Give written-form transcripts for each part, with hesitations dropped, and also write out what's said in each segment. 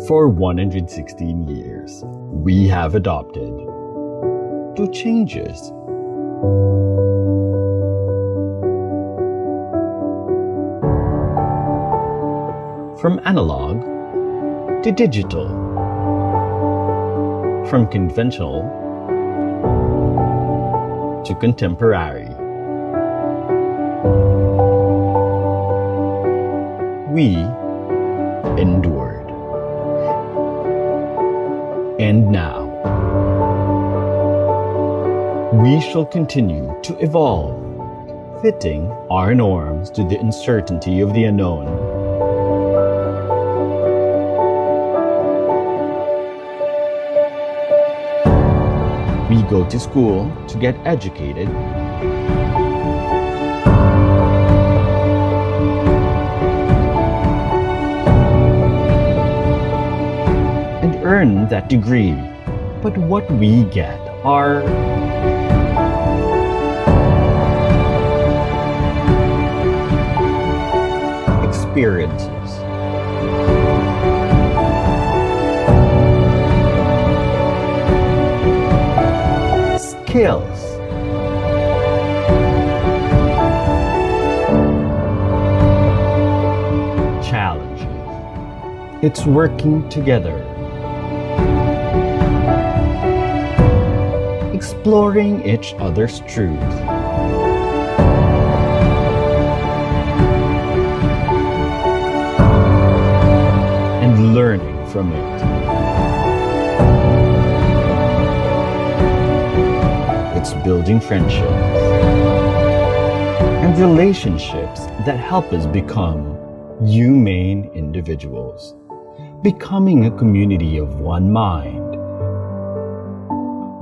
For 116 years, we have adopted to changes. From analog to digital, from conventional to contemporary. We endured. And now, we shall continue to evolve, fitting our norms to the uncertainty of the unknown. We go to school to get educated, and earn that degree. But what we get are experiences, skills, challenges. It's working together, exploring each other's truth, and learning from it. It's building friendships and relationships that help us become humane individuals, becoming a community of one mind,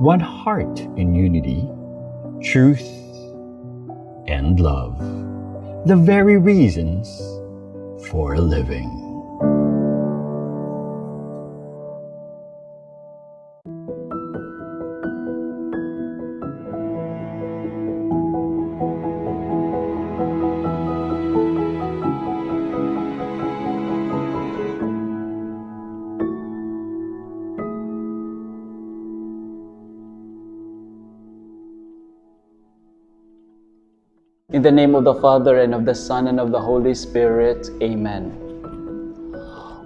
one heart in unity, truth, and love, the very reasons for living. In the name of the Father, and of the Son, and of the Holy Spirit. Amen.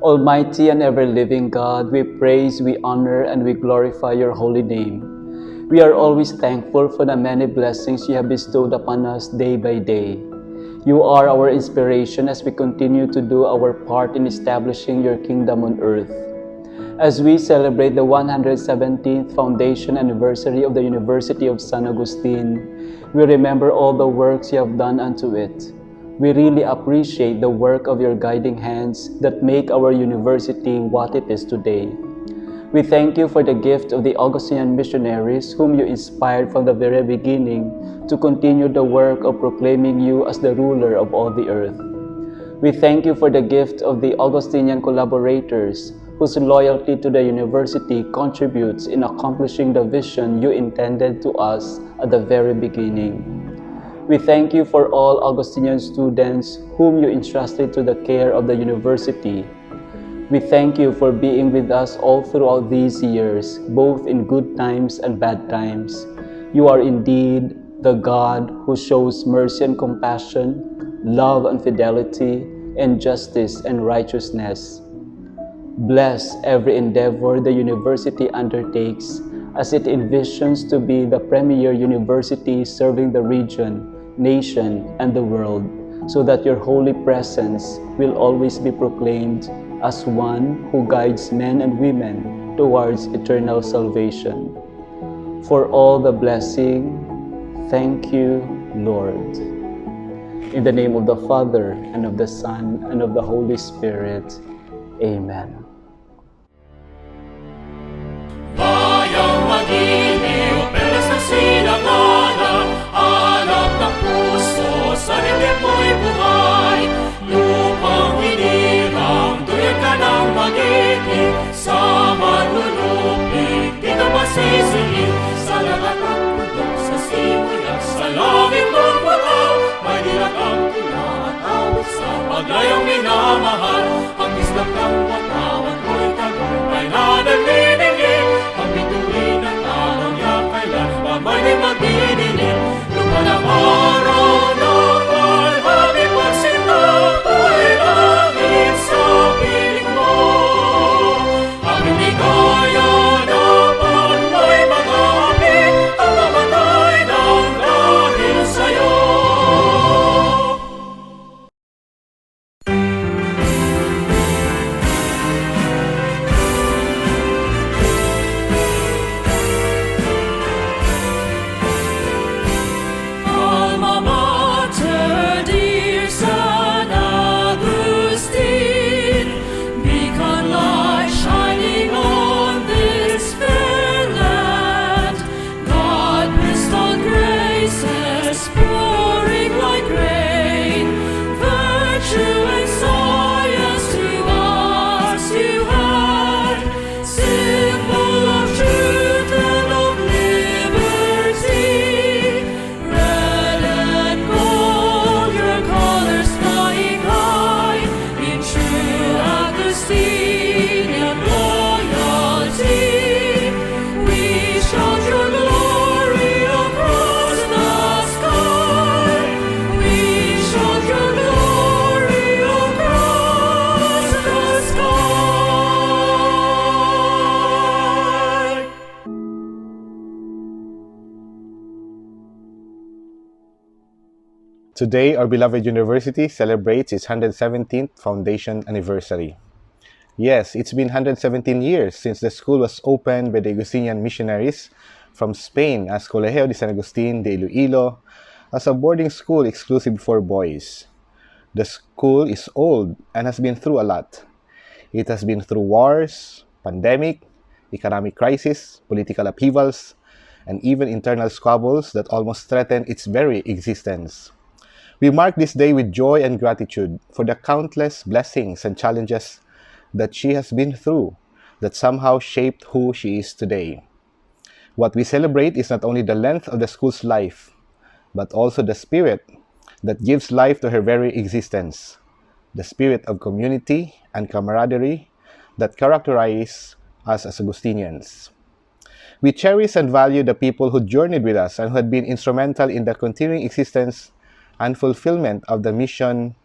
Almighty and ever-living God, we praise, we honor, and we glorify your holy name. We are always thankful for the many blessings you have bestowed upon us day by day. You are our inspiration as we continue to do our part in establishing your kingdom on earth. As we celebrate the 117th foundation anniversary of the University of San Agustin, we remember all the works you have done unto it. We really appreciate the work of your guiding hands that make our university what it is today. We thank you for the gift of the Augustinian missionaries whom you inspired from the very beginning to continue the work of proclaiming you as the ruler of all the earth. We thank you for the gift of the Augustinian collaborators whose loyalty to the university contributes in accomplishing the vision you intended to us at the very beginning. We thank you for all Augustinian students whom you entrusted to the care of the university. We thank you for being with us all throughout these years, both in good times and bad times. You are indeed the God who shows mercy and compassion, love and fidelity, and justice and righteousness. Bless every endeavor the university undertakes as it envisions to be the premier university serving the region, nation, and the world, so that your holy presence will always be proclaimed as one who guides men and women towards eternal salvation. For all the blessing, thank you, Lord. In the name of the Father, and of the Son, and of the Holy Spirit. Amen. Bayang magiliw, pelas ng silanganan, hanap ng puso, sa dibdib mo'y buhay. Lupang hinirang, tuyag ka ng magiging, sa manlulupig, di ka masisingin. Sa lahat ng bundok, sa simoy at sa langit ng bakaw, may dilag ang tula at awit sa paglayang minamahal. Ang islap ng watawan mo'y Today, our beloved university celebrates its 117th foundation anniversary. Yes, it's been 117 years since the school was opened by the Augustinian missionaries from Spain as Colegio de San Agustin de Iloilo as a boarding school exclusive for boys. The school is old and has been through a lot. It has been through wars, pandemic, economic crisis, political upheavals, and even internal squabbles that almost threaten its very existence. We mark this day with joy and gratitude for the countless blessings and challenges that she has been through that somehow shaped who she is today. What we celebrate is not only the length of the school's life, but also the spirit that gives life to her very existence, the spirit of community and camaraderie that characterize us as Augustinians. We cherish and value the people who journeyed with us and who had been instrumental in the continuing existence and fulfillment of the mission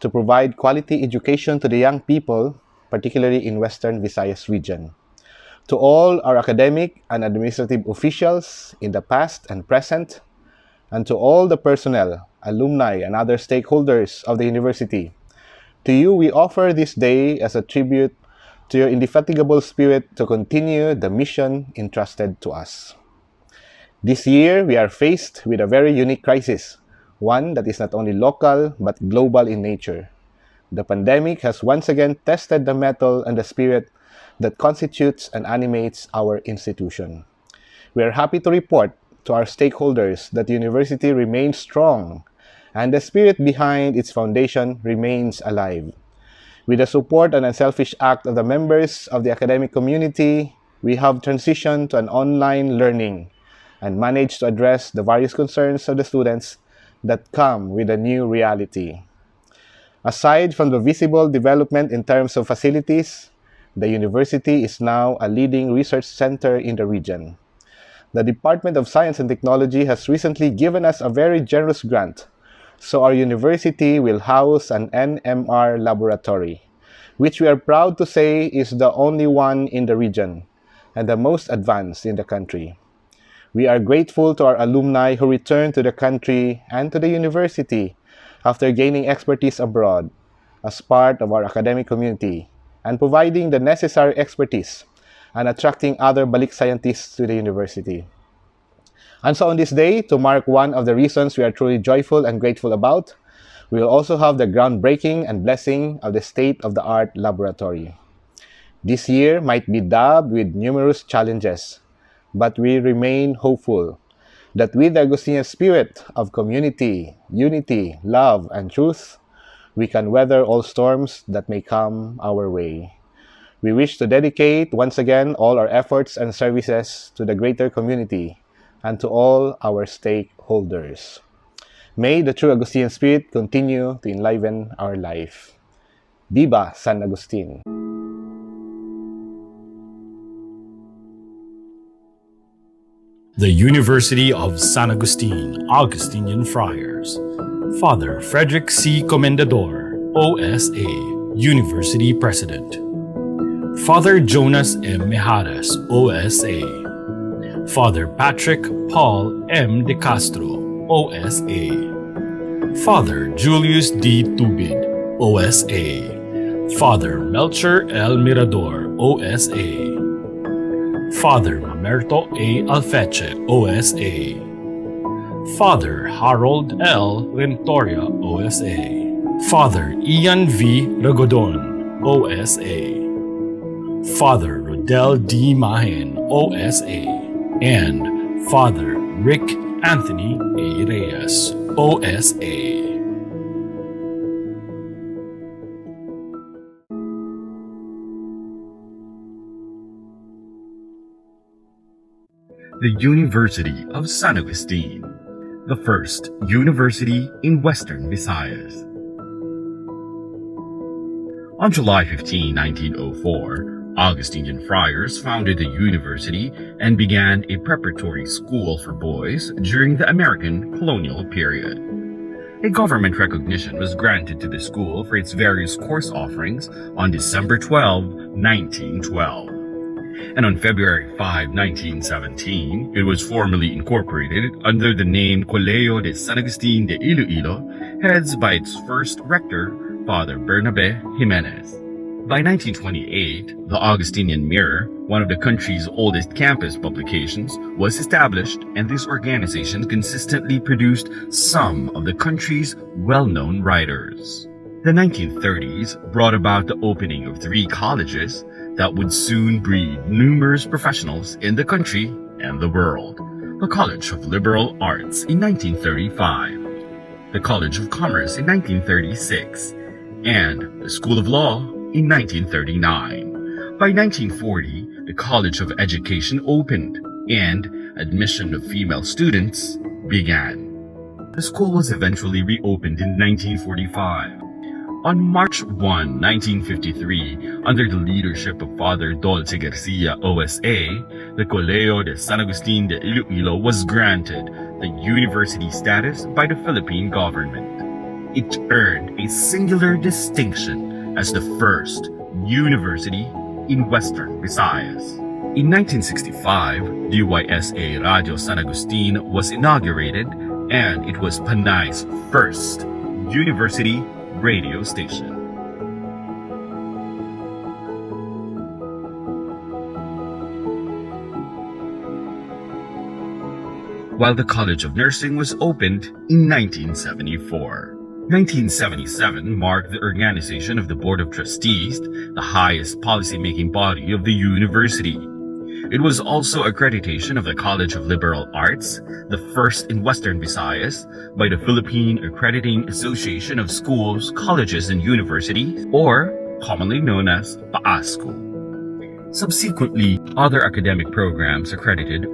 to provide quality education to the young people, particularly in Western Visayas region. To all our academic and administrative officials in the past and present, and to all the personnel, alumni, and other stakeholders of the university, to you we offer this day as a tribute to your indefatigable spirit to continue the mission entrusted to us. This year, we are faced with a very unique crisis, one that is not only local but global in nature. The pandemic has once again tested the mettle and the spirit that constitutes and animates our institution. We are happy to report to our stakeholders that the university remains strong and the spirit behind its foundation remains alive. With the support and unselfish act of the members of the academic community, we have transitioned to an online learning and managed to address the various concerns of the students that come with a new reality. Aside from the visible development in terms of facilities, the university is now a leading research center in the region. The Department of Science and Technology has recently given us a very generous grant, so our university will house an NMR laboratory, which we are proud to say is the only one in the region and the most advanced in the country. We are grateful to our alumni who returned to the country and to the university after gaining expertise abroad as part of our academic community and providing the necessary expertise and attracting other balik scientists to the university. And so on this day, to mark one of the reasons we are truly joyful and grateful about, we will also have the groundbreaking and blessing of the state-of-the-art laboratory. This year might be daubed with numerous challenges, but we remain hopeful that with the Augustinian spirit of community, unity, love, and truth, we can weather all storms that may come our way. We wish to dedicate once again all our efforts and services to the greater community and to all our stakeholders. May the true Augustinian spirit continue to enliven our life. Viva San Agustin! The University of San Agustin, Augustinian Friars. Father Frederick C. Comendador, OSA, University President. Father Jonas M. Mejares, OSA. Father Patrick Paul M. De Castro, OSA. Father Julius D. Tubid, OSA. Father Melcher L. Mirador, OSA. Father Mamerto A. Alfeche, OSA. Father Harold L. Rentoria, OSA. Father Ian V. Ragodon, OSA. Father Rodel D. Mahen, OSA. And Father Rick Anthony A. Reyes, OSA. The University of San Agustin, the first university in Western Visayas. On July 15, 1904, Augustinian friars founded the university and began a preparatory school for boys during the American colonial period. A government recognition was granted to the school for its various course offerings on December 12, 1912. And on February 5, 1917, it was formally incorporated under the name Colegio de San Agustin de Iloilo, heads by its first rector, Father Bernabe Jimenez. By 1928, the Augustinian Mirror, one of the country's oldest campus publications, was established, and this organization consistently produced some of the country's well-known writers. The 1930s brought about the opening of 3 colleges that would soon breed numerous professionals in the country and the world. The College of Liberal Arts in 1935, the College of Commerce in 1936, and the School of Law in 1939. By 1940, the College of Education opened, and admission of female students began. The school was eventually reopened in 1945. On March 1, 1953, under the leadership of Father Dolce Garcia, OSA, the Colegio de San Agustin de Iloilo was granted the university status by the Philippine government. It earned a singular distinction as the first university in Western Visayas. In 1965, DYSA Radio San Agustin was inaugurated, and it was Panay's first university radio station. While the College of Nursing was opened in 1974. 1977 marked the organization of the Board of Trustees, the highest policy-making body of the university. It was also accreditation of the College of Liberal Arts, the first in Western Visayas, by the Philippine Accrediting Association of Schools, Colleges, and Universities, or commonly known as PAASCO. Subsequently, other academic programs accredited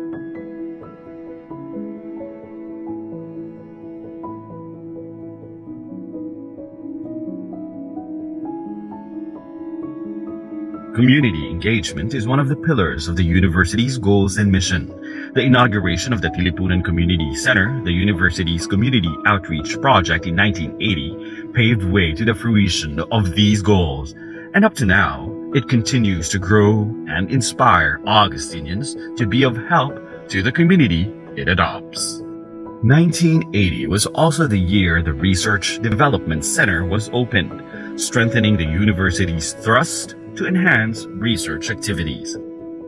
Community engagement is one of the pillars of the university's goals and mission. The inauguration of the Tilipunan Community Center, the university's community outreach project in 1980, paved way to the fruition of these goals. And up to now, it continues to grow and inspire Augustinians to be of help to the community it adopts. 1980 was also the year the Research Development Center was opened, strengthening the university's thrust to enhance research activities.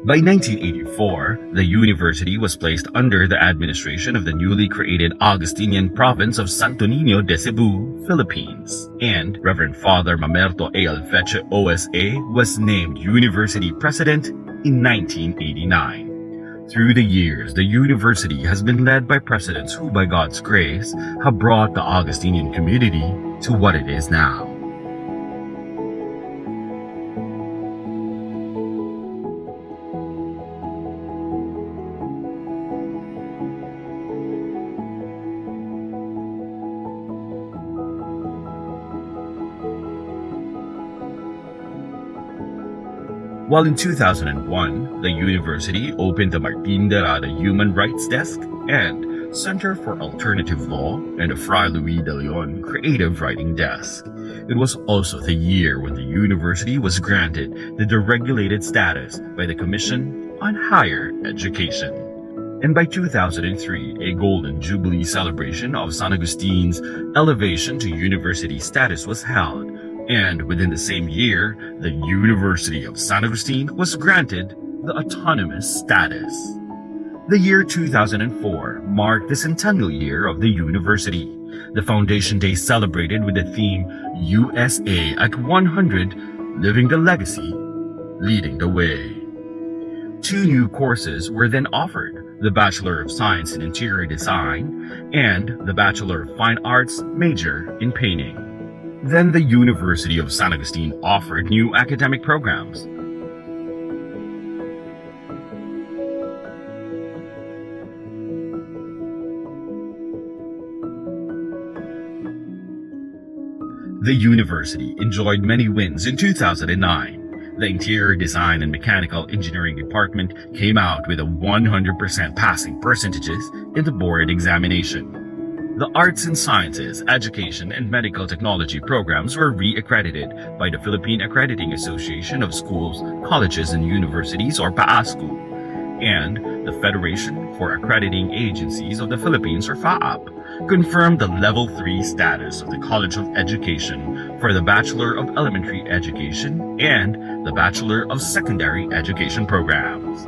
By 1984, the university was placed under the administration of the newly created Augustinian province of Santo Niño de Cebu, Philippines, and Reverend Father Mamerto A. Alfeche OSA was named university president in 1989. Through the years, the university has been led by presidents who, by God's grace, have brought the Augustinian community to what it is now. While in 2001, the university opened the Martin de Rada Human Rights Desk and Center for Alternative Law and the Fray Luis de Leon Creative Writing Desk. It was also the year when the university was granted the deregulated status by the Commission on Higher Education. And by 2003, a Golden Jubilee celebration of San Agustin's elevation to university status was held. And within the same year, the University of San Agustin was granted the autonomous status. The year 2004 marked the centennial year of the university. The Foundation Day celebrated with the theme USA at 100, Living the Legacy, Leading the Way. 2 new courses were then offered, the Bachelor of Science in Interior Design and the Bachelor of Fine Arts major in Painting. Then the University of San Agustin offered new academic programs. The university enjoyed many wins in 2009. The Interior Design and Mechanical Engineering Department came out with a 100% passing percentages in the board examination. The Arts and Sciences, Education, and Medical Technology programs were re-accredited by the Philippine Accrediting Association of Schools, Colleges, and Universities, or PAASCU, and the Federation for Accrediting Agencies of the Philippines, or FAAP, confirmed the Level 3 status of the College of Education for the Bachelor of Elementary Education and the Bachelor of Secondary Education programs.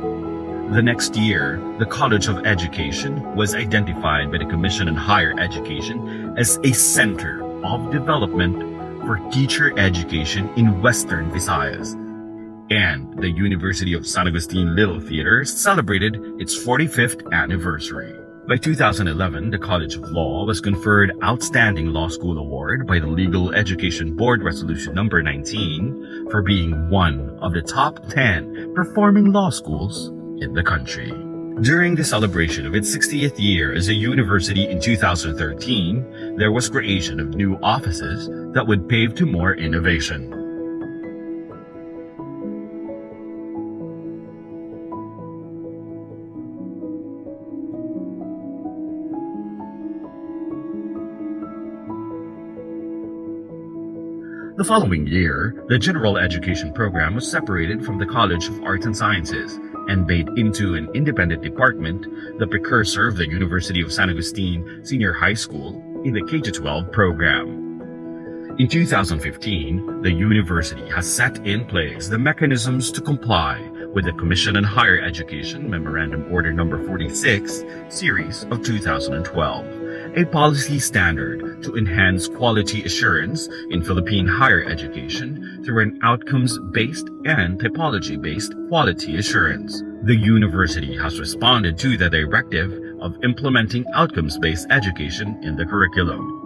The next year, the College of Education was identified by the Commission on Higher Education as a center of development for teacher education in Western Visayas. And the University of San Agustin Little Theater celebrated its 45th anniversary. By 2011, the College of Law was conferred Outstanding Law School Award by the Legal Education Board Resolution Number 19 for being one of the top 10 performing law schools in the country. During the celebration of its 60th year as a university in 2013, there was creation of new offices that would pave to more innovation. The following year, the General Education program was separated from the College of Arts and Sciences and made into an independent department, the precursor of the University of San Agustin Senior High School in the K-12 program. In 2015, the university has set in place the mechanisms to comply with the Commission on Higher Education Memorandum Order Number 46, Series of 2012, a policy standard to enhance quality assurance in Philippine higher education through an outcomes-based and typology-based quality assurance. The university has responded to the directive of implementing outcomes-based education in the curriculum.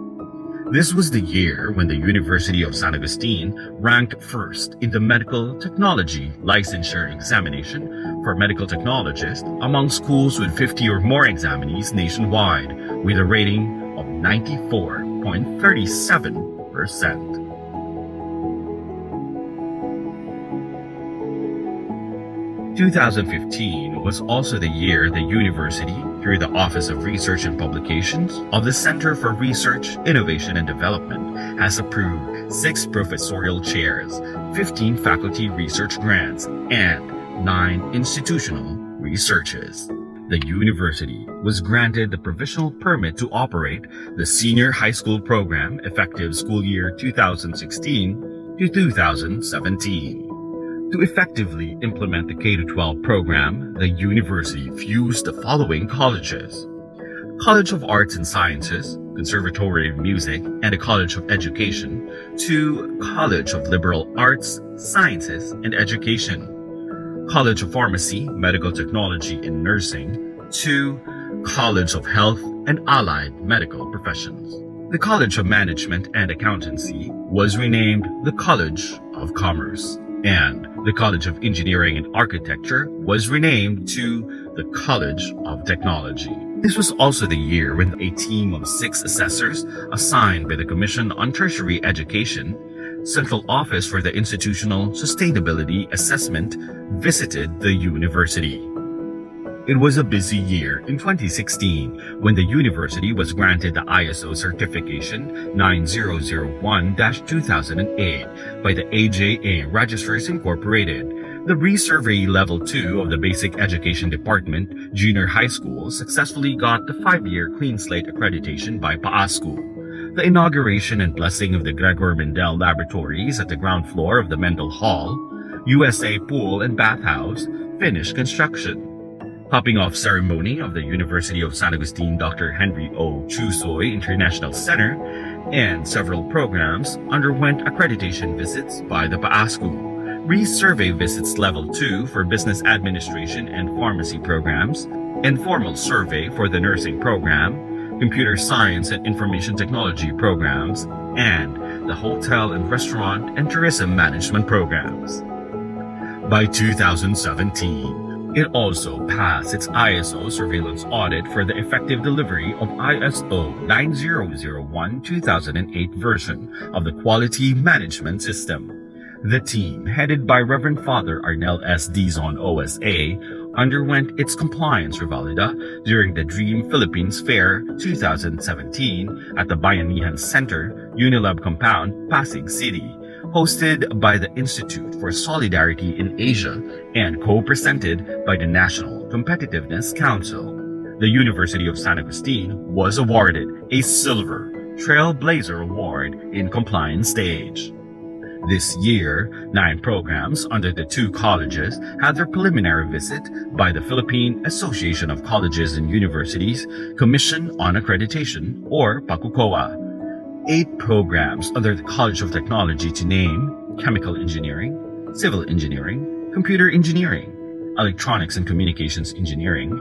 This was the year when the University of San Agustin ranked first in the medical technology licensure examination for medical technologists among schools with 50 or more examinees nationwide, with a rating of 94.37%. 2015 was also the year the university, through the Office of Research and Publications of the Center for Research, Innovation and Development, has approved 6 professorial chairs, 15 faculty research grants, and 9 institutional researches. The university was granted the provisional permit to operate the senior high school program effective school year 2016 to 2017. To effectively implement the K-12 program, the university fused the following colleges: College of Arts and Sciences, Conservatory of Music, and the College of Education to College of Liberal Arts, Sciences, and Education, College of Pharmacy, Medical Technology, and Nursing to College of Health and Allied Medical Professions. The College of Management and Accountancy was renamed the College of Commerce, and the College of Engineering and Architecture was renamed to the College of Technology. This was also the year when a team of 6 assessors assigned by the Commission on Tertiary Education, Central Office for the Institutional Sustainability Assessment, visited the university. It was a busy year in 2016 when the university was granted the ISO certification 9001-2008 by the AJA Registrars Incorporated. The Resurvey Level 2 of the Basic Education Department, Junior High School, successfully got the 5-year Clean Slate accreditation by PAASCU. The inauguration and blessing of the Gregor Mendel Laboratories at the ground floor of the Mendel Hall, USA Pool and Bathhouse, finished construction. Topping off ceremony of the University of San Agustin Dr. Henry O. Chusoy International Center, and several programs underwent accreditation visits by the PAASCU. Resurvey visits Level 2 for Business Administration and Pharmacy programs, Informal Survey for the Nursing program, Computer Science and Information Technology programs, and the Hotel and Restaurant and Tourism Management programs. By 2017, it also passed its ISO surveillance audit for the effective delivery of ISO 9001-2008 version of the Quality Management System. The team, headed by Reverend Father Arnel S. Dizon OSA, underwent its compliance revalida during the Dream Philippines Fair 2017 at the Bayanihan Center, Unilab Compound, Pasig City, hosted by the Institute for Solidarity in Asia and co-presented by the National Competitiveness Council. The University of San Agustin was awarded a Silver Trailblazer Award in compliance stage. This year, 9 programs under the 2 colleges had their preliminary visit by the Philippine Association of Colleges and Universities Commission on Accreditation, or PACUCOA. 8 programs under the College of Technology to name Chemical Engineering, Civil Engineering, Computer Engineering, Electronics and Communications Engineering,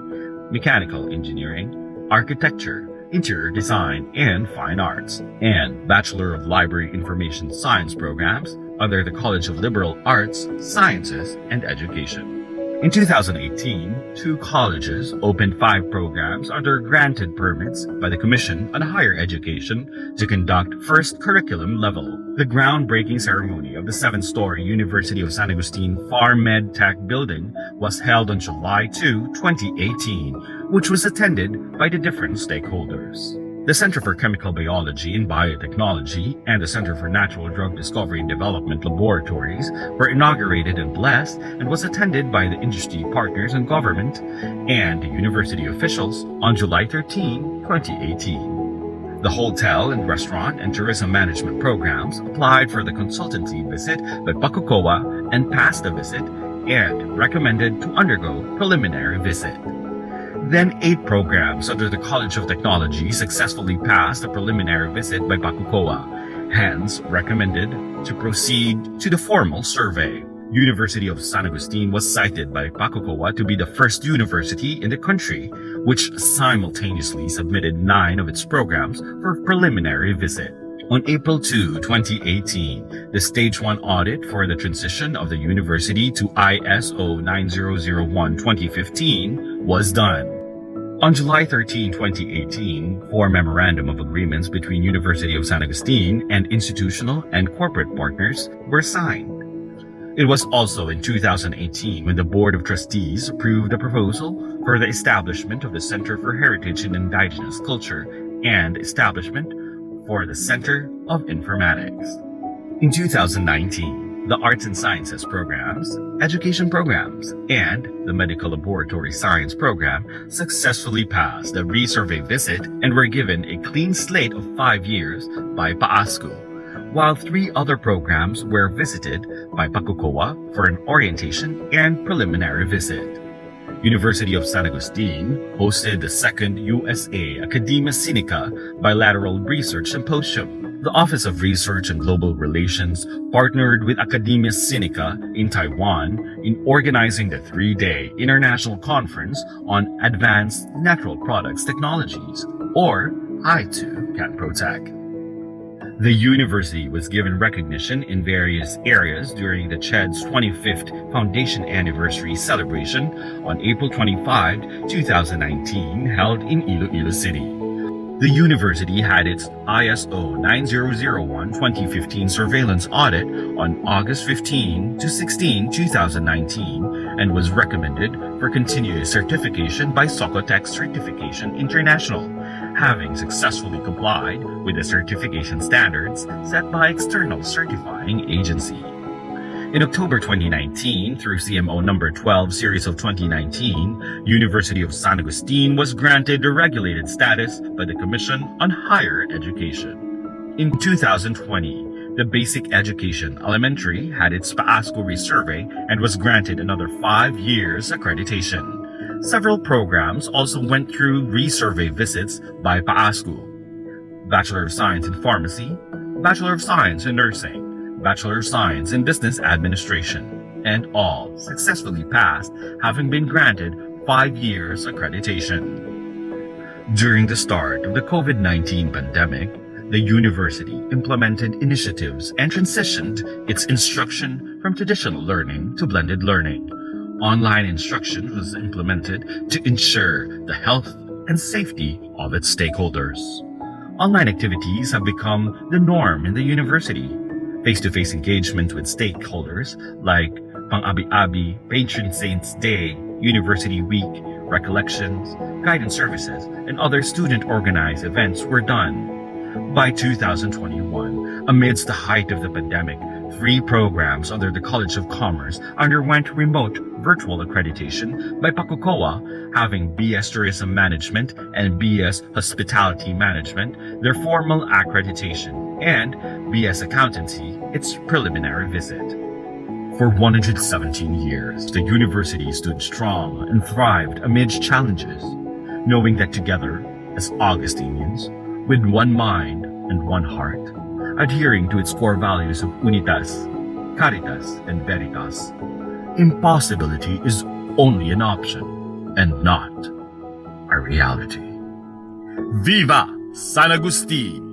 Mechanical Engineering, Architecture, Interior Design, and Fine Arts, and Bachelor of Library Information Science programs under the College of Liberal Arts, Sciences, and Education. In 2018, 2 colleges opened 5 programs under granted permits by the Commission on Higher Education to conduct first curriculum level. The groundbreaking ceremony of the 7-story University of San Agustin PharmEd Tech building was held on July 2, 2018, which was attended by the different stakeholders. The Center for Chemical Biology and Biotechnology and the Center for Natural Drug Discovery and Development laboratories were inaugurated and blessed and was attended by the industry partners and government and the university officials on July 13, 2018. The hotel and restaurant and tourism management programs applied for the consultancy visit by PACUCOA and passed the visit and recommended to undergo preliminary visit. Then 8 programs under the College of Technology successfully passed a preliminary visit by PACUCOA, hence recommended to proceed to the formal survey. University of San Agustin was cited by PACUCOA to be the first university in the country which simultaneously submitted 9 of its programs for preliminary visit. On April 2, 2018, the Stage 1 audit for the transition of the university to ISO 9001-2015 was done. On July 13, 2018, 4 memorandum of agreements between University of San Agustin and institutional and corporate partners were signed. It was also in 2018 when the Board of Trustees approved a proposal for the establishment of the Center for Heritage and Indigenous Culture and establishment for the Center of Informatics. In 2019, the Arts and Sciences programs, Education programs, and the Medical Laboratory Science program successfully passed the resurvey visit and were given a clean slate of 5 years by PAASCO, while 3 other programs were visited by PACUCOA for an orientation and preliminary visit. University of San Agustin hosted the 2nd USA Academia Sinica Bilateral Research Symposium. The Office of Research and Global Relations partnered with Academia Sinica in Taiwan in organizing the 3-day International Conference on Advanced Natural Products Technologies, or I2 CanProTech. The university was given recognition in various areas during the CHED's 25th Foundation Anniversary celebration on April 25, 2019, held in Iloilo City. The university had its ISO 9001-2015 surveillance audit on August 15 to 16, 2019, and was recommended for continuous certification by Socotec Certification International, having successfully complied with the certification standards set by external certifying agency. In October 2019, through CMO number 12 series of 2019, University of San Agustin was granted the regulated status by the Commission on Higher Education. In 2020, the Basic Education Elementary had its PAASCO resurvey and was granted another 5 years accreditation. Several programs also went through resurvey visits by PAASCO: Bachelor of Science in Pharmacy, Bachelor of Science in Nursing, Bachelor of Science in Business Administration, and all successfully passed, having been granted 5 years accreditation. During the start of the COVID-19 pandemic, the university implemented initiatives and transitioned its instruction from traditional learning to blended learning. Online instruction was implemented to ensure the health and safety of its stakeholders. Online activities have become the norm in the university. Face-to-face engagement with stakeholders like Pang-Abi-Abi, Patron Saints Day, University Week, recollections, guidance services, and other student-organized events were done. By 2021, amidst the height of the pandemic, 3 programs under the College of Commerce underwent remote virtual accreditation by PACOCOA, having BS Tourism Management and BS Hospitality Management their formal accreditation, and BS Accountancy its preliminary visit. For 117 years, the university stood strong and thrived amidst challenges, knowing that together, as Augustinians, with one mind and one heart, adhering to its core values of unitas, caritas, and veritas, impossibility is only an option and not a reality. Viva San Agustin!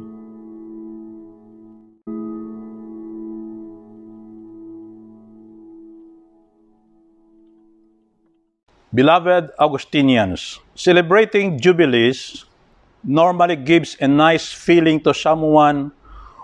Beloved Augustinians, celebrating jubilees normally gives a nice feeling to someone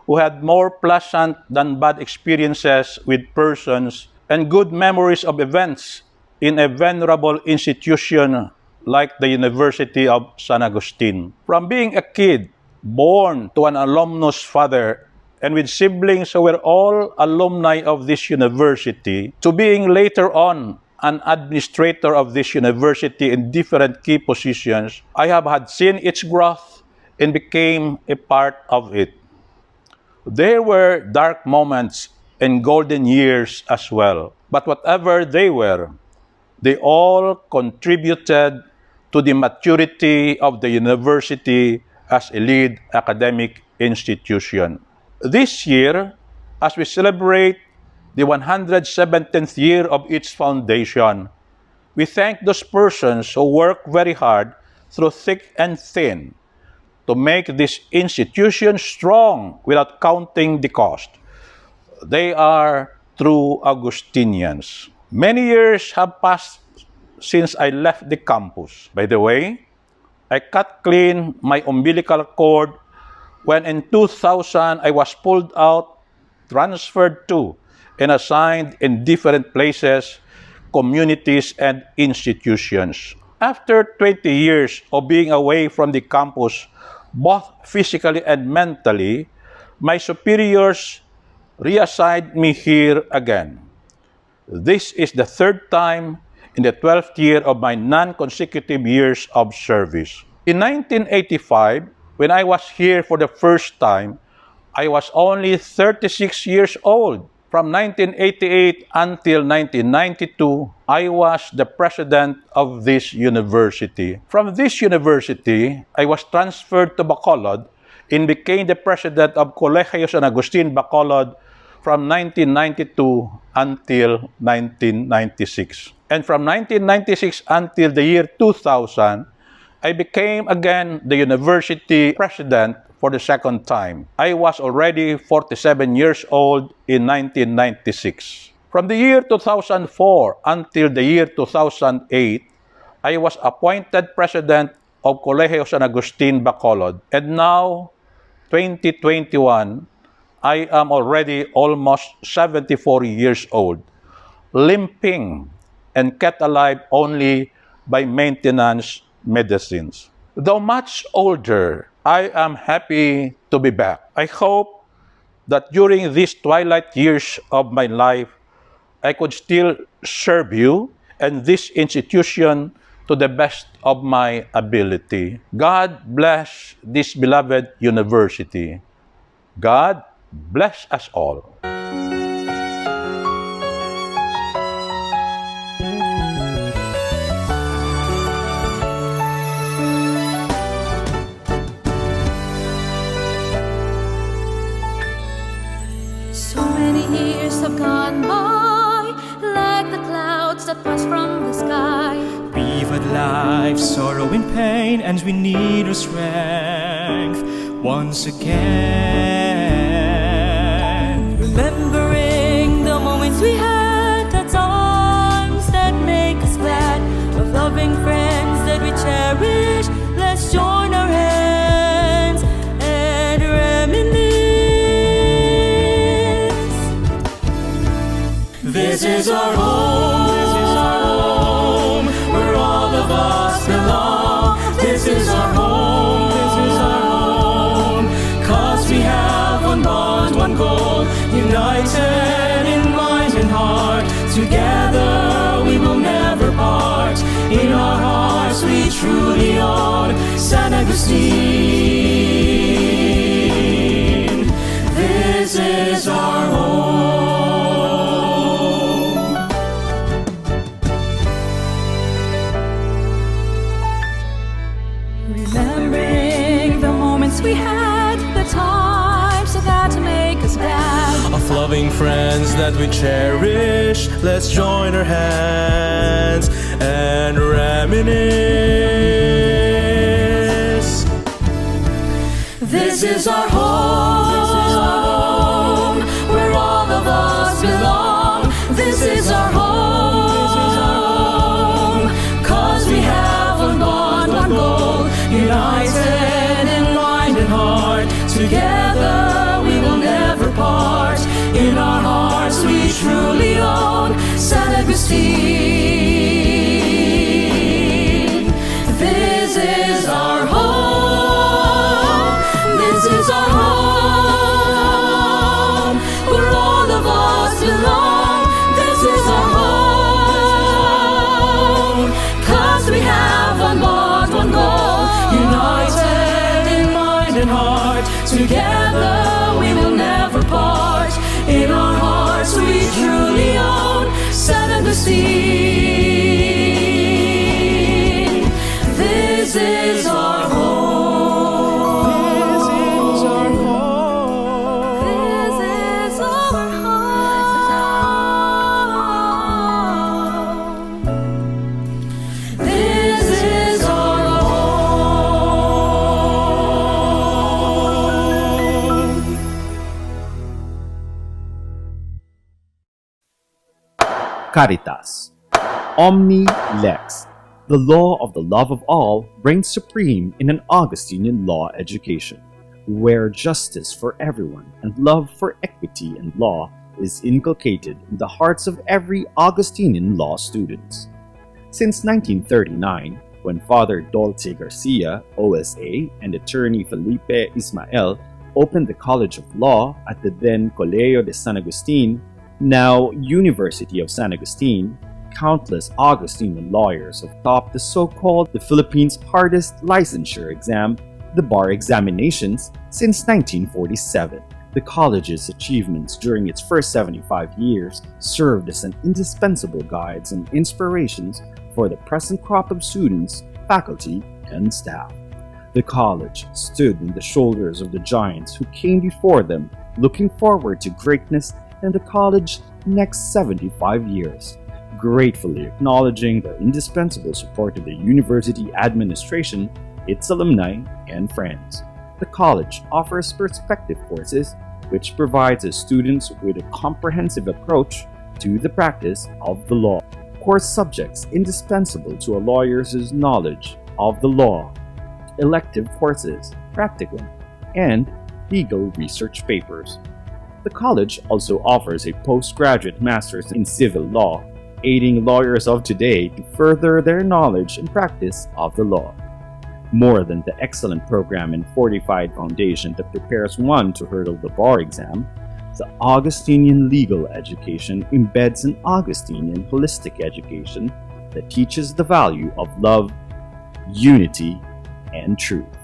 who had more pleasant than bad experiences with persons and good memories of events in a venerable institution like the University of San Agustin. From being a kid born to an alumnus father and with siblings who were all alumni of this university, to being later on an administrator of this university in different key positions, I have had seen its growth and became a part of it. There were dark moments and golden years as well, but whatever they were, they all contributed to the maturity of the university as a lead academic institution. This year, as we celebrate the 117th year of its foundation, we thank those persons who work very hard through thick and thin to make this institution strong without counting the cost. They are true Augustinians. Many years have passed since I left the campus. By the way, I cut clean my umbilical cord when in 2000 I was pulled out, transferred to, and assigned in different places, communities, and institutions. After 20 years of being away from the campus, both physically and mentally, my superiors reassigned me here again. This is the 3rd time in the 12th year of my non-consecutive years of service. In 1985, when I was here for the first time, I was only 36 years old. From 1988 until 1992, I was the president of this university. From this university, I was transferred to Bacolod and became the president of Colegio San Agustin, Bacolod from 1992 until 1996. And from 1996 until the year 2000, I became again the university president for the 2nd time. I was already 47 years old in 1996. From the year 2004 until the year 2008, I was appointed president of Colegio San Agustin, Bacolod. And now, 2021, I am already almost 74 years old, limping and kept alive only by maintenance medicines. Though much older, I am happy to be back. I hope that during these twilight years of my life, I could still serve you and this institution to the best of my ability. God bless this beloved university. God bless us all. So many years have gone by, like the clouds that pass from the sky. We've had life, sorrow and pain, and we need our strength once again. Remembering the moments we had, the times that make us glad, of loving friends that we cherish. Let's join our hands and reminisce. This is our home, truly own San Agustin. This is our home. Remembering the moments we had, the times that make us glad. Of loving friends that we cherish, let's join our hands and reminisce. This is our home, where all of us belong. This is our home, 'cause we have one bond, one goal, united in mind and heart. Together we will never part. In our hearts we truly own San Agustin. This is our home. This is our home, where all of us belong. This is our home, 'cause we have one bond, one goal, united in mind and heart. Together we will never part. In our hearts we truly own San Agustin. This is our home. This is our home. This is our home. This is our home. Caritas. Omni Lex. The law of the love of all reigns supreme in an Augustinian law education, where justice for everyone and love for equity and law is inculcated in the hearts of every Augustinian law student. Since 1939, when Father Dolce Garcia, OSA, and attorney Felipe Ismael opened the College of Law at the then Colegio de San Agustin, now University of San Agustin, countless Augustinian lawyers have topped the so-called the Philippines' hardest licensure exam, the bar examinations, since 1947. The college's achievements during its first 75 years served as an indispensable guides and inspirations for the present crop of students, faculty, and staff. The college stood on the shoulders of the giants who came before them, looking forward to greatness in the college's next 75 years. Gratefully acknowledging the indispensable support of the university administration, its alumni, and friends. The college offers perspective courses, which provides its students with a comprehensive approach to the practice of the law. Course subjects indispensable to a lawyer's knowledge of the law, elective courses, practicum, and legal research papers. The college also offers a postgraduate master's in civil law, aiding lawyers of today to further their knowledge and practice of the law. More than the excellent program and fortified foundation that prepares one to hurdle the bar exam, the Augustinian legal education embeds an Augustinian holistic education that teaches the value of love, unity, and truth.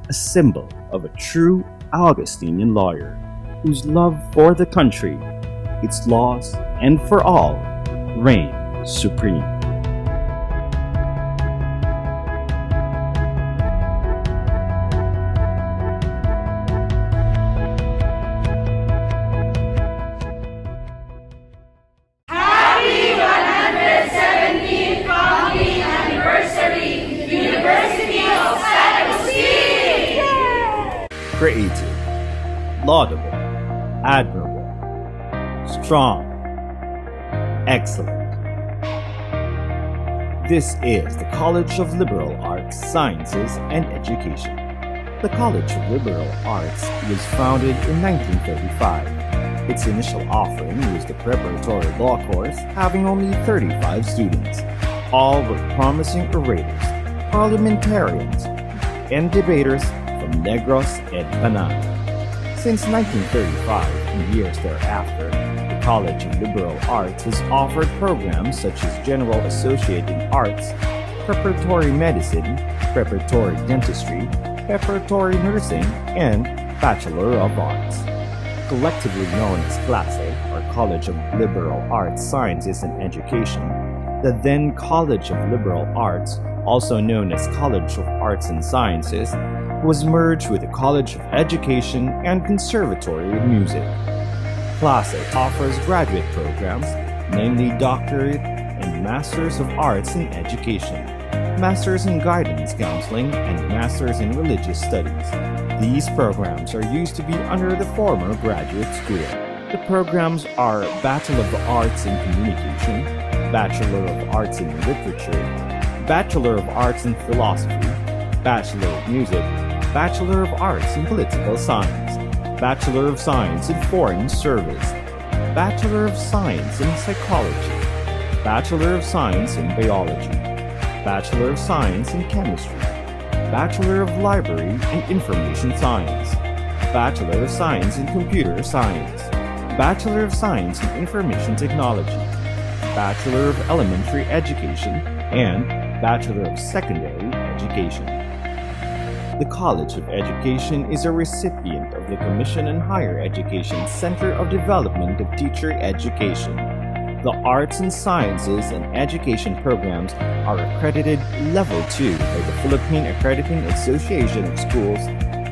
A symbol of a true Augustinian lawyer whose love for the country, its laws, and for all reign supreme. Happy 117th founding anniversary, University of San Agustin! Creative, laudable, admirable, strong, excellent. This is the College of Liberal Arts, Sciences, and Education. The College of Liberal Arts was founded in 1935. Its initial offering was the preparatory law course, having only 35 students. All were promising orators, parliamentarians, and debaters from Negros and Banan. Since 1935 and years thereafter, the College of Liberal Arts has offered programs such as General Associating Arts, preparatory medicine, preparatory dentistry, preparatory nursing, and Bachelor of Arts. Collectively known as CLASE, or College of Liberal Arts, Sciences and Education, the then College of Liberal Arts, also known as College of Arts and Sciences, was merged with the College of Education and Conservatory of Music. CLASE offers graduate programs, namely Doctorate and Masters of Arts in Education, Masters in Guidance Counseling, and Masters in Religious Studies. These programs are used to be under the former graduate school. The programs are Bachelor of Arts in Communication, Bachelor of Arts in Literature, Bachelor of Arts in Philosophy, Bachelor of Music, Bachelor of Arts in Political Science, Bachelor of Science in Foreign Service, Bachelor of Science in Psychology, Bachelor of Science in Biology, Bachelor of Science in Chemistry, Bachelor of Library and Information Science, Bachelor of Science in Computer Science, Bachelor of Science in Information Technology, Bachelor of Elementary Education, and Bachelor of Secondary Education. The College of Education is a recipient of the Commission on Higher Education Center of Development of Teacher Education. The Arts and Sciences and Education programs are accredited Level 2 by the Philippine Accrediting Association of Schools,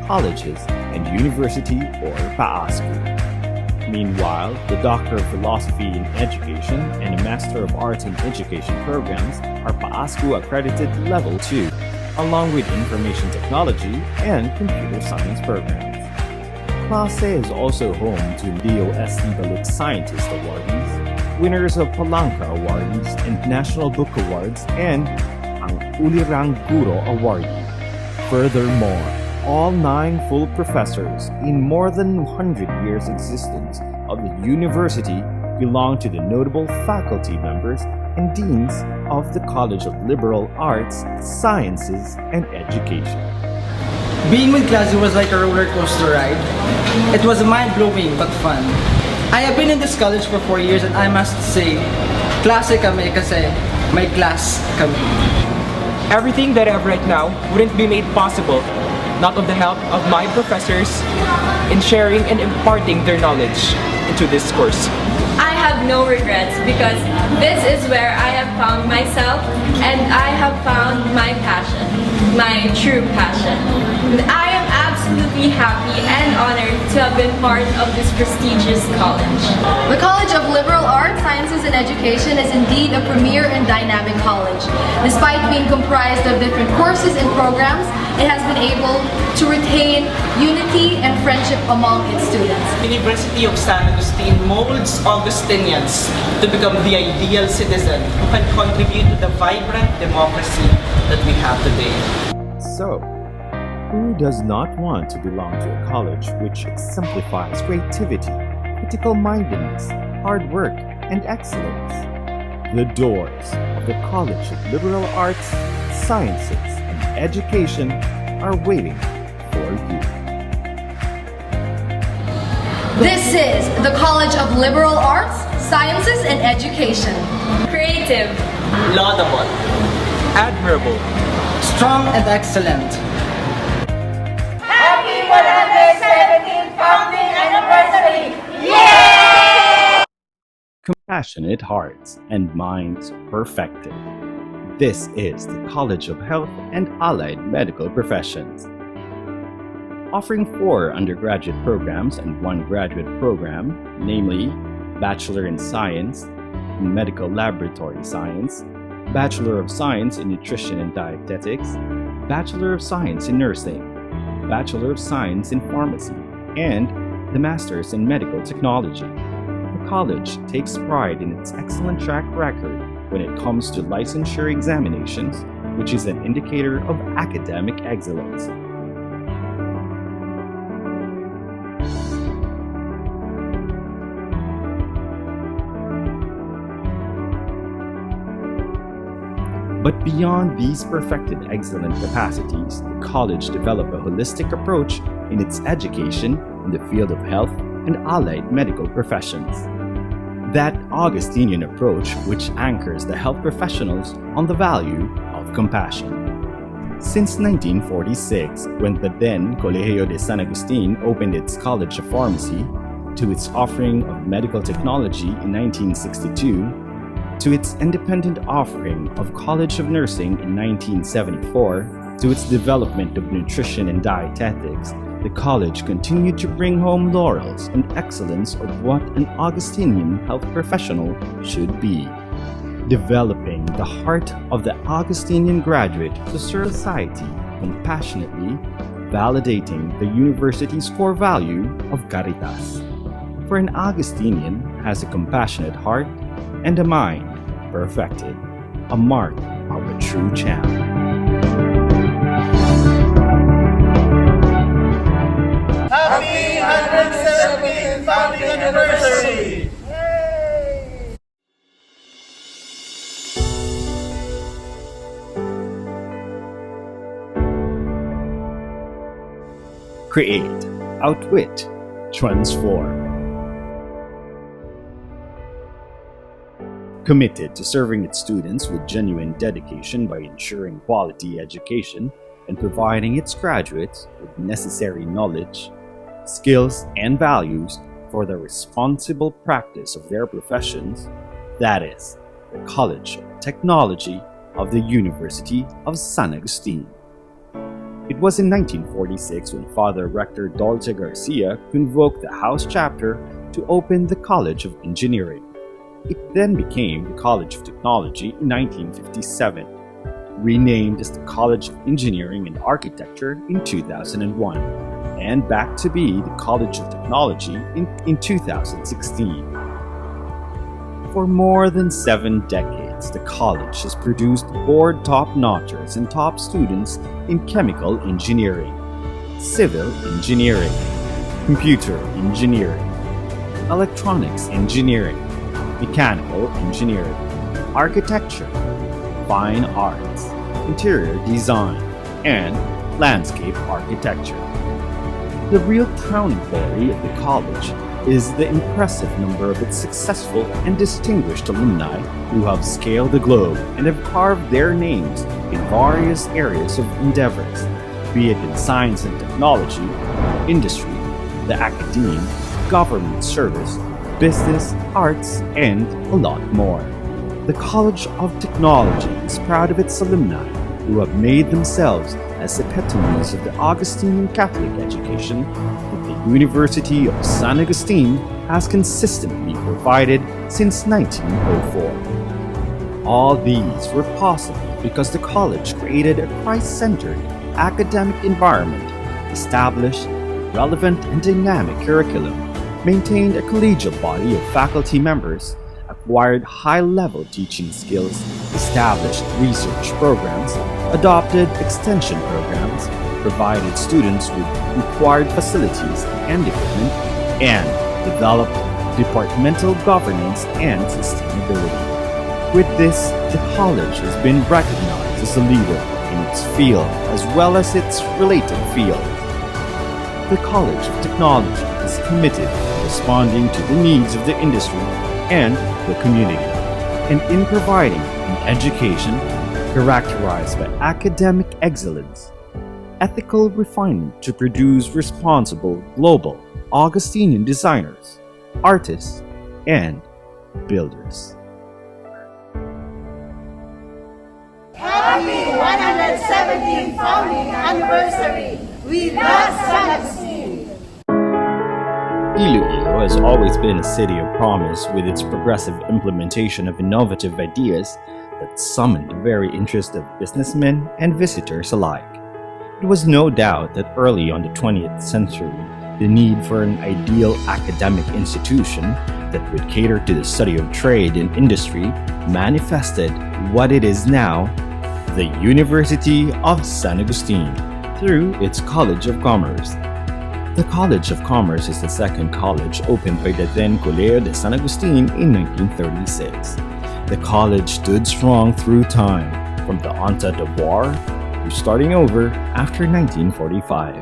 Colleges, and University, or PAASCU. Meanwhile, the Doctor of Philosophy in Education and a Master of Arts in Education programs are PAASCU accredited Level 2, along with Information Technology and Computer Science programs. CLASE is also home to DOST Balut Scientist Awardees, winners of Palanca Awardees and National Book Awards, and ang Ulirang Guro Awardee. Furthermore, all 9 full professors in more than 100 years' existence of the university belong to the notable faculty members and deans of the College of Liberal Arts, Sciences, and Education. Being with CLASE was like a roller coaster ride. It was mind-blowing but fun. I have been in this college for 4 years and I must say, klase kami kasi may class kami. Everything that I have right now wouldn't be made possible not with the help of my professors in sharing and imparting their knowledge into this course. I have no regrets because this is where I have found myself and I have found my passion, my true passion. I am absolutely happy and honored to have been part of this prestigious college. The College of Liberal Arts, Sciences and Education is indeed a premier and dynamic college. Despite being comprised of different courses and programs, it has been able to retain unity and friendship among its students. University of San Agustin molds Augustinians to become the ideal citizen who can contribute to the vibrant democracy that we have today. So, who does not want to belong to a college which exemplifies creativity, critical mindedness, hard work, and excellence? The doors of the College of Liberal Arts, Sciences, and Education are waiting for you. This is the College of Liberal Arts, Sciences and Education. Creative, Laudable, Admirable, strong and excellent. Happy 117th founding anniversary! Yay! Compassionate hearts and minds perfected. This is the College of Health and Allied Medical Professions. Offering 4 undergraduate programs and 1 graduate program, namely Bachelor in Science in Medical Laboratory Science, Bachelor of Science in Nutrition and Dietetics, Bachelor of Science in Nursing, Bachelor of Science in Pharmacy, and the Masters in Medical Technology. The college takes pride in its excellent track record when it comes to licensure examinations, which is an indicator of academic excellence. But beyond these perfected excellent capacities, the college developed a holistic approach in its education in the field of health and allied medical professions. That Augustinian approach which anchors the health professionals on the value of of compassion. Since 1946, when the then Colegio de San Agustin opened its College of Pharmacy, to its offering of medical technology in 1962, to its independent offering of College of Nursing in 1974, to its development of nutrition and dietetics, the college continued to bring home laurels and excellence of what an Augustinian health professional should be, developing the heart of the Augustinian graduate to serve society compassionately, validating the university's core value of caritas. For an Augustinian has a compassionate heart and a mind perfected, a mark of a true champ. Happy 117th founding anniversary! Create, outwit, transform. Committed to serving its students with genuine dedication by ensuring quality education and providing its graduates with necessary knowledge, skills, and values for the responsible practice of their professions, that is, the College of Technology of the University of San Agustin. It was in 1946 when Father Rector Dolce Garcia convoked the House Chapter to open the College of Engineering. It then became the College of Technology in 1957, renamed as the College of Engineering and Architecture in 2001, and back to be the College of Technology in 2016. For more than 7 decades, the college has produced board top-notchers and top students in chemical engineering, civil engineering, computer engineering, electronics engineering, mechanical engineering, architecture, fine arts, interior design, and landscape architecture. The real crowning glory of the college is the impressive number of its successful and distinguished alumni who have scaled the globe and have carved their names in various areas of endeavors, be it in science and technology, industry, the academe, government service, business, arts, and a lot more. The College of Technology is proud of its alumni who have made themselves as epitomes of the Augustinian Catholic education that the University of San Agustin has consistently provided since 1904. All these were possible because the college created a Christ-centered academic environment, established relevant and dynamic curriculum, maintained a collegial body of faculty members, acquired high-level teaching skills, established research programs, adopted extension programs, provided students with required facilities and equipment, and developed departmental governance and sustainability. With this, the college has been recognized as a leader in its field as well as its related fields. The College of Technology is committed to responding to the needs of the industry and the community, and in providing an education characterized by academic excellence, ethical refinement to produce responsible global Augustinian designers, artists, and builders. Happy 117th founding anniversary! We love San Agustin! Iloilo has always been a city of promise with its progressive implementation of innovative ideas that summoned the very interest of businessmen and visitors alike. It was no doubt that early on the 20th century, the need for an ideal academic institution that would cater to the study of trade and industry manifested what it is now, the University of San Agustin, through its College of Commerce. The College of Commerce is the second college opened by the then Colegio de San Agustin in 1936. The college stood strong through time, from the onset of war to starting over after 1945.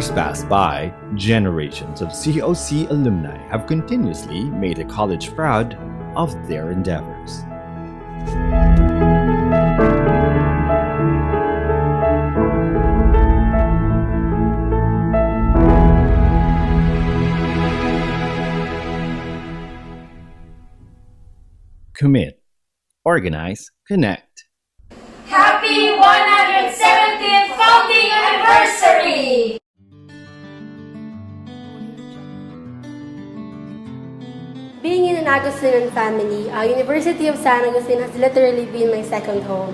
years pass by, generations of COC alumni have continuously made the college proud of their endeavors. Commit, organize, connect. Happy 117th founding anniversary! Being in an Augustinian family, University of San Agustin has literally been my second home.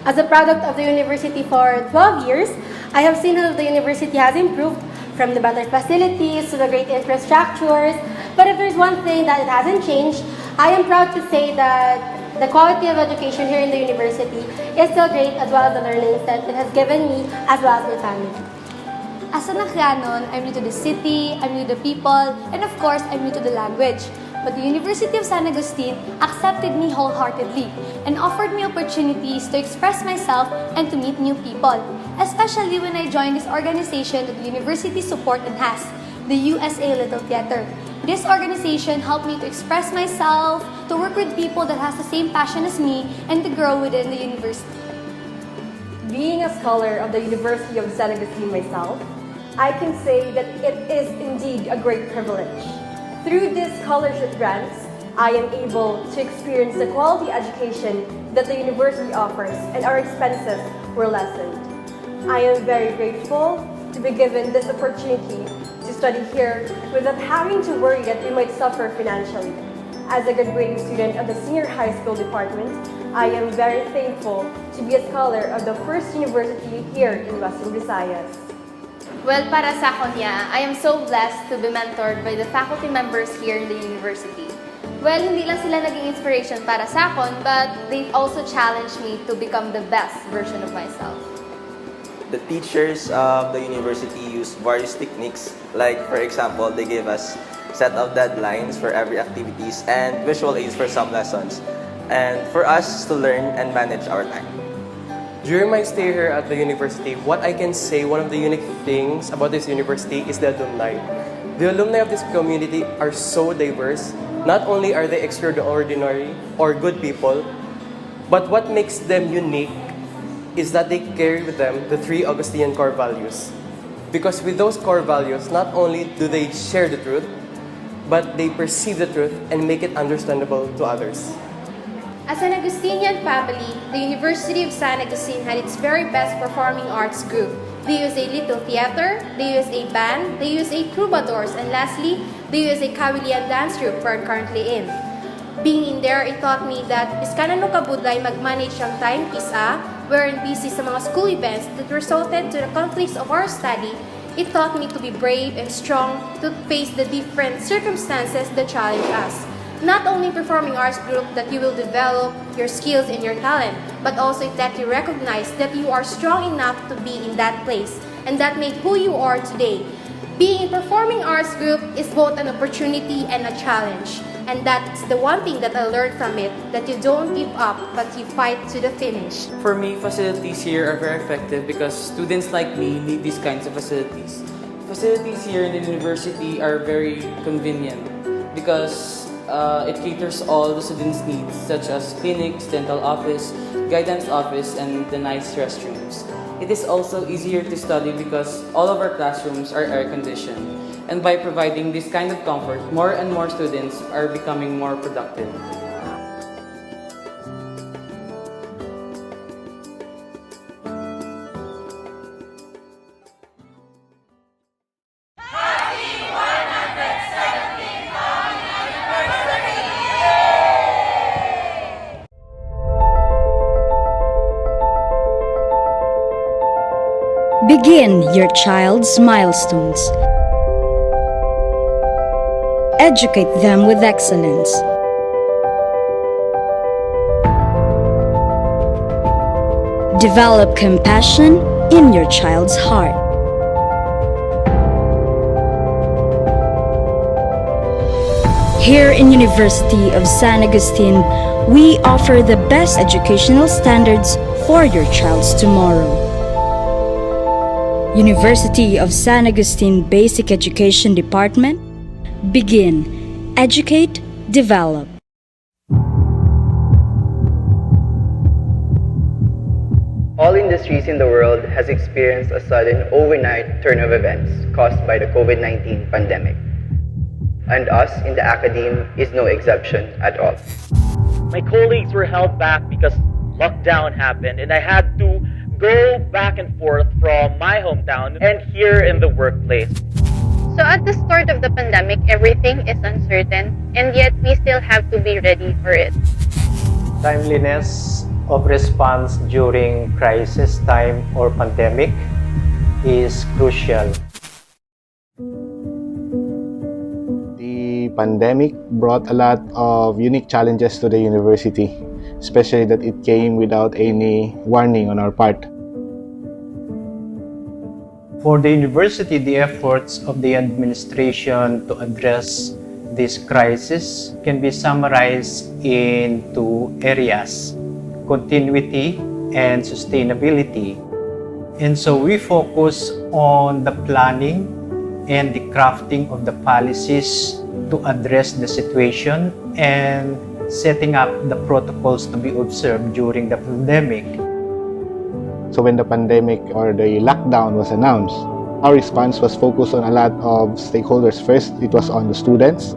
As a product of the university for 12 years, I have seen how the university has improved, from the better facilities to the great infrastructures. But if there's one thing that it hasn't changed, I am proud to say that the quality of education here in the university is still great, as well as the learnings that it has given me as well as my family. As an Acyanon, I'm new to the city, I'm new to the people, and of course, I'm new to the language. But the University of San Agustin accepted me wholeheartedly and offered me opportunities to express myself and to meet new people, especially when I joined this organization that the university supports and has, the USA Little Theater. This organization helped me to express myself, to work with people that has the same passion as me, and to grow within the university. Being a scholar of the University of San Agustin myself, I can say that it is indeed a great privilege. Through these scholarship grants, I am able to experience the quality education that the university offers, and our expenses were lessened. I am very grateful to be given this opportunity to study here without having to worry that we might suffer financially. As a graduating student of the senior high school department, I am very thankful to be a scholar of the first university here in Western Visayas. Well, para sa akin I am so blessed to be mentored by the faculty members here in the university. Well, hindi lang sila naging inspiration para sa akin, but they've also challenged me to become the best version of myself. The teachers of the university use various techniques, like for example, they gave us set of deadlines for every activities and visual aids for some lessons, and for us to learn and manage our time. During my stay here at the university, what I can say, one of the unique things about this university is the alumni. The alumni of this community are so diverse. Not only are they extraordinary or good people, but what makes them unique is that they carry with them the 3 Augustinian core values. Because with those core values, not only do they share the truth, but they perceive the truth and make it understandable to others. As an Augustinian family, the University of San Agustin had its very best performing arts group. They use a little theater, they use a band, they use a troubadours, and lastly, they use a Kawilian dance group where I'm currently in. Being in there, it taught me that iskana no kabudlay mag-manage ang time isa, wherein busy sa mga school events that resulted to the conflicts of our study. It taught me to be brave and strong to face the different circumstances that challenge us. Not only performing arts group that you will develop your skills and your talent, but also that you recognize that you are strong enough to be in that place, and that made who you are today. Being in performing arts group is both an opportunity and a challenge, and that's the one thing that I learned from it, that you don't give up, but you fight to the finish. For me, facilities here are very effective because students like me need these kinds of facilities. Facilities here in the university are very convenient because it caters all the students' needs, such as clinics, dental office, guidance office, and the nice restrooms. It is also easier to study because all of our classrooms are air-conditioned. And by providing this kind of comfort, more and more students are becoming more productive. Begin your child's milestones. Educate them with excellence. Develop compassion in your child's heart. Here in University of San Agustin, we offer the best educational standards for your child's tomorrow. University of San Agustin Basic Education Department. Begin. Educate, develop. All industries in the world has experienced a sudden overnight turn of events caused by the COVID-19 pandemic. And us in the academe is no exception at all. My colleagues were held back because lockdown happened and I had to go back and forth from my hometown and here in the workplace. So at the start of the pandemic, everything is uncertain, and yet we still have to be ready for it. Timeliness of response during crisis time or pandemic is crucial. The pandemic brought a lot of unique challenges to the university, especially that it came without any warning on our part. For the university, the efforts of the administration to address this crisis can be summarized in two areas: continuity and sustainability. And so we focus on the planning and the crafting of the policies to address the situation and setting up the protocols to be observed during the pandemic. So when the pandemic or the lockdown was announced, our response was focused on a lot of stakeholders. First, it was on the students.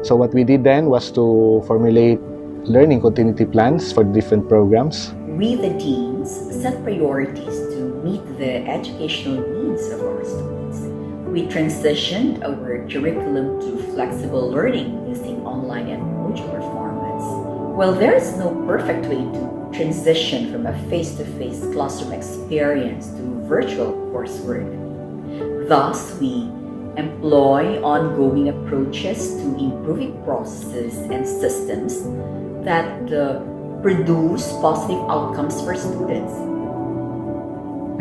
So what we did then was to formulate learning continuity plans for different programs. We, the deans, set priorities to meet the educational needs of our students. We transitioned our curriculum to flexible learning using online and modular formats. While there is no perfect way to transition from a face-to-face classroom experience to virtual coursework, thus we employ ongoing approaches to improving processes and systems that produce positive outcomes for students.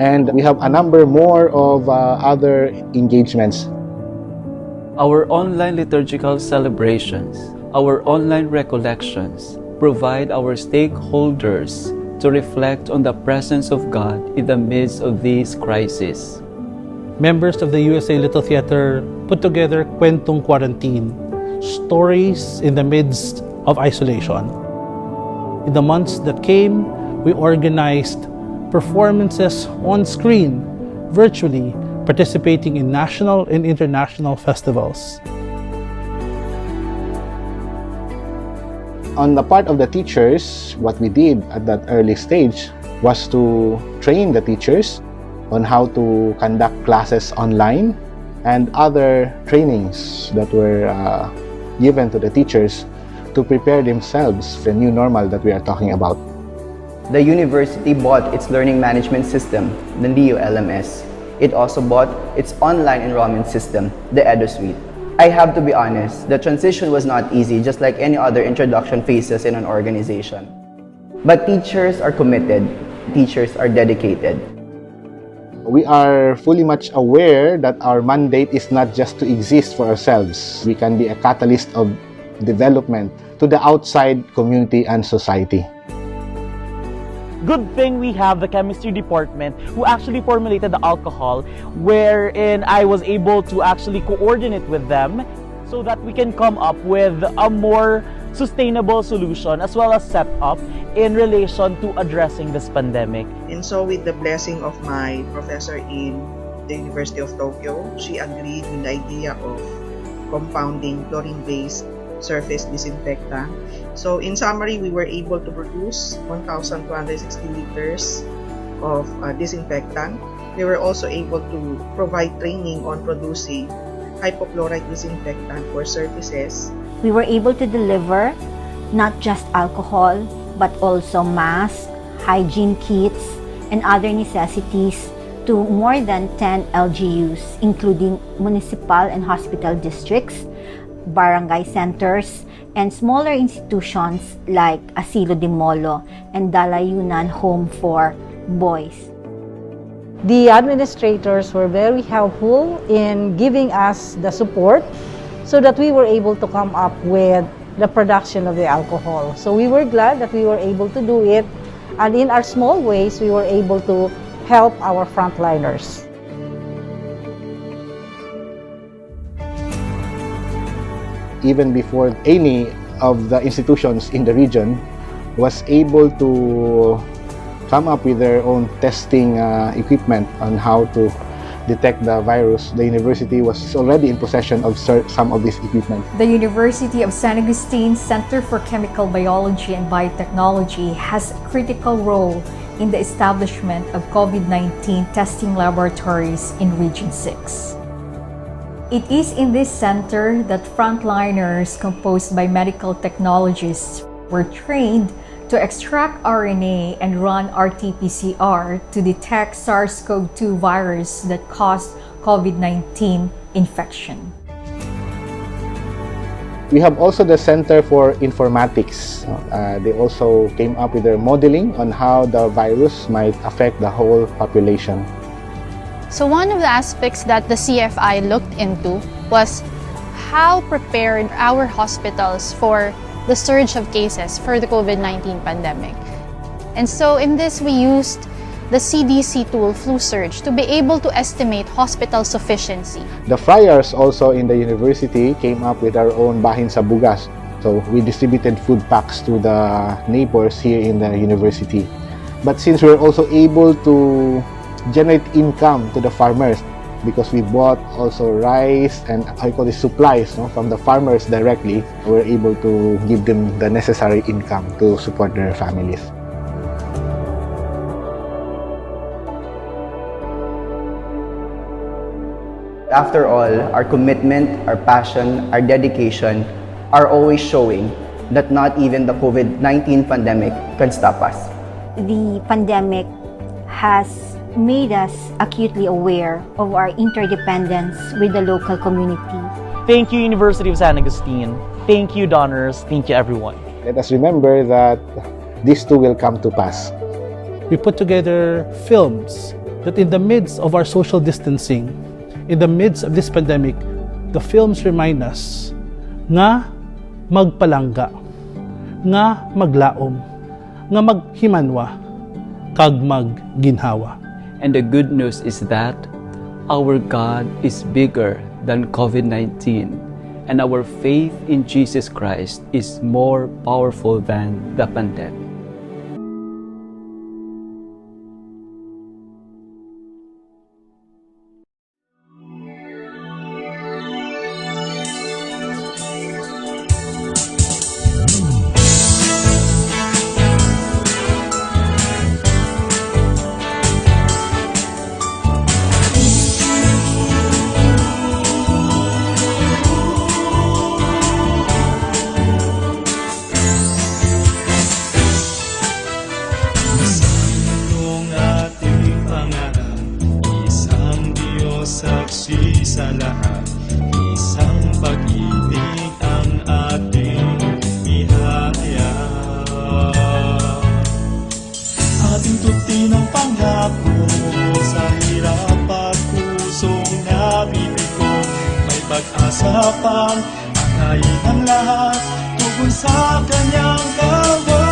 And we have a number more of other engagements. Our online liturgical celebrations, our online recollections, provide our stakeholders to reflect on the presence of God in the midst of these crises. Members of the USA Little Theater put together Kwentong Quarantine, stories in the midst of isolation. In the months that came, we organized performances on screen, virtually, participating in national and international festivals. On the part of the teachers, what we did at that early stage was to train the teachers on how to conduct classes online and other trainings that were given to the teachers to prepare themselves for the new normal that we are talking about. The university bought its learning management system, the NEO LMS. It also bought its online enrollment system, the EduSuite. I have to be honest, the transition was not easy, just like any other introduction phases in an organization. But teachers are committed, teachers are dedicated. We are fully much aware that our mandate is not just to exist for ourselves. We can be a catalyst of development to the outside community and society. Good thing we have the chemistry department who actually formulated the alcohol, wherein I was able to actually coordinate with them so that we can come up with a more sustainable solution as well as set up in relation to addressing this pandemic. And so with the blessing of my professor in the University of Tokyo, she agreed with the idea of compounding chlorine-based surface disinfectant. So in summary, we were able to produce 1,260 liters of disinfectant. We were also able to provide training on producing hypochlorite disinfectant for surfaces. We were able to deliver not just alcohol, but also masks, hygiene kits, and other necessities to more than 10 LGUs, including municipal and hospital districts, barangay centers, and smaller institutions like Asilo de Molo and Dalayunan Home for Boys. The administrators were very helpful in giving us the support so that we were able to come up with the production of the alcohol. So we were glad that we were able to do it, and in our small ways, we were able to help our frontliners. even before any of the institutions in the region was able to come up with their own testing equipment on how to detect the virus, the university was already in possession of some of this equipment. The University of San Agustin Center for Chemical Biology and Biotechnology has a critical role in the establishment of COVID-19 testing laboratories in Region 6. It is in this center that frontliners composed by medical technologists were trained to extract RNA and run RT-PCR to detect SARS-CoV-2 virus that caused COVID-19 infection. We have also the Center for Informatics. They also came up with their modeling on how the virus might affect the whole population. So one of the aspects that the CFI looked into was how prepared our hospitals for the surge of cases for the COVID-19 pandemic. And so in this, we used the CDC tool Flu Surge to be able to estimate hospital sufficiency. The friars also in the university came up with our own Bahin sa Bugas. So we distributed food packs to the neighbors here in the university. But since we're also able to generate income to the farmers, because we bought also rice and supplies from the farmers directly, we're able to give them the necessary income to support their families. After all, our commitment, our passion, our dedication are always showing that not even the COVID-19 pandemic can stop us. The pandemic has made us acutely aware of our interdependence with the local community. Thank you, University of San Agustin. Thank you, donors. Thank you, everyone. Let us remember that this too will come to pass. We put together films that in the midst of our social distancing, in the midst of this pandemic, the films remind us nga magpalangga, nga maglaom, nga maghimanwa, kag magginhawa. And the good news is that our God is bigger than COVID-19, and our faith in Jesus Christ is more powerful than the pandemic. saksi sa lahat, isang pag-ibig ang ating ihahayag. Ating tutin ang pangako sa hirap at pusong nabibigo. May pag-asa pang akayin ang lahat, tugon sa kanyang gawa.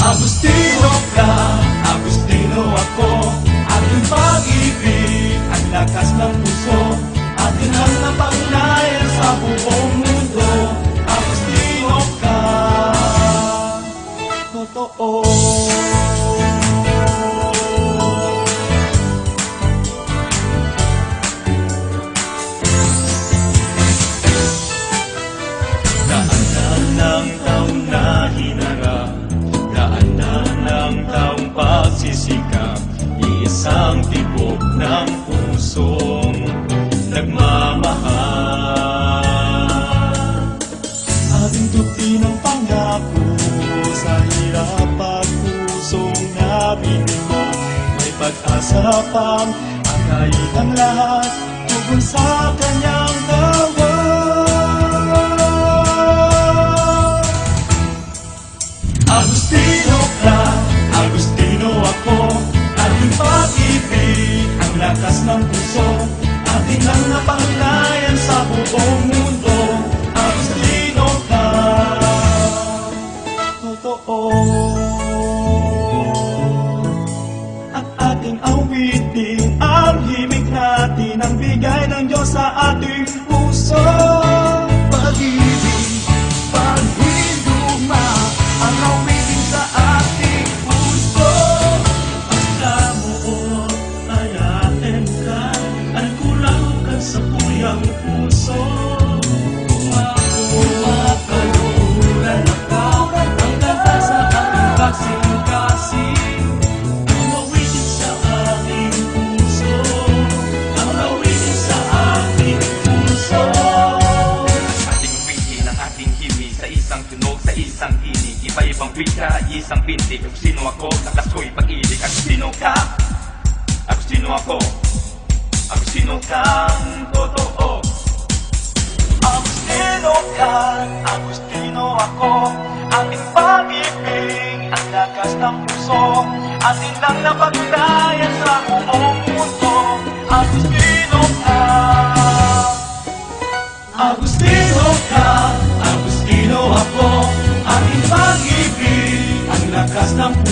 Agustino ka, Agustino ako, ating pag-ibig, ang lakas ng puso, ating ang napangnayan sa buong mundo. Agustino ka, totoo. Daan ng taon na hinarap, ng taong pagsisikap, isang tibok ng pusong nagmamahal. Ating tutin ang pangako sa hirap at pusong nabibigo. May pag-asa pang akayin ang lahat, tugon sa kanyang gawa. Agustino ka, Agustino ako, ating pag-ibig, ang lakas ng puso, ating ang napangnayan sa buong mundo. Agustino ka, totoo. Ang ating awitin, ang himig natin, ang isang binti. Agustino ako, lakas ko'y pag-ibig. Agustino ka, Agustino ako, Agustino kang totoo. Agustino ka, Agustino ako, ating pag-ibig, ang lakas ng puso, atin lang napagdayan sa buong mundo. Agustino ka, Agustino ka, Agustino ako, ating pag-ibig, ang lakas ng puso.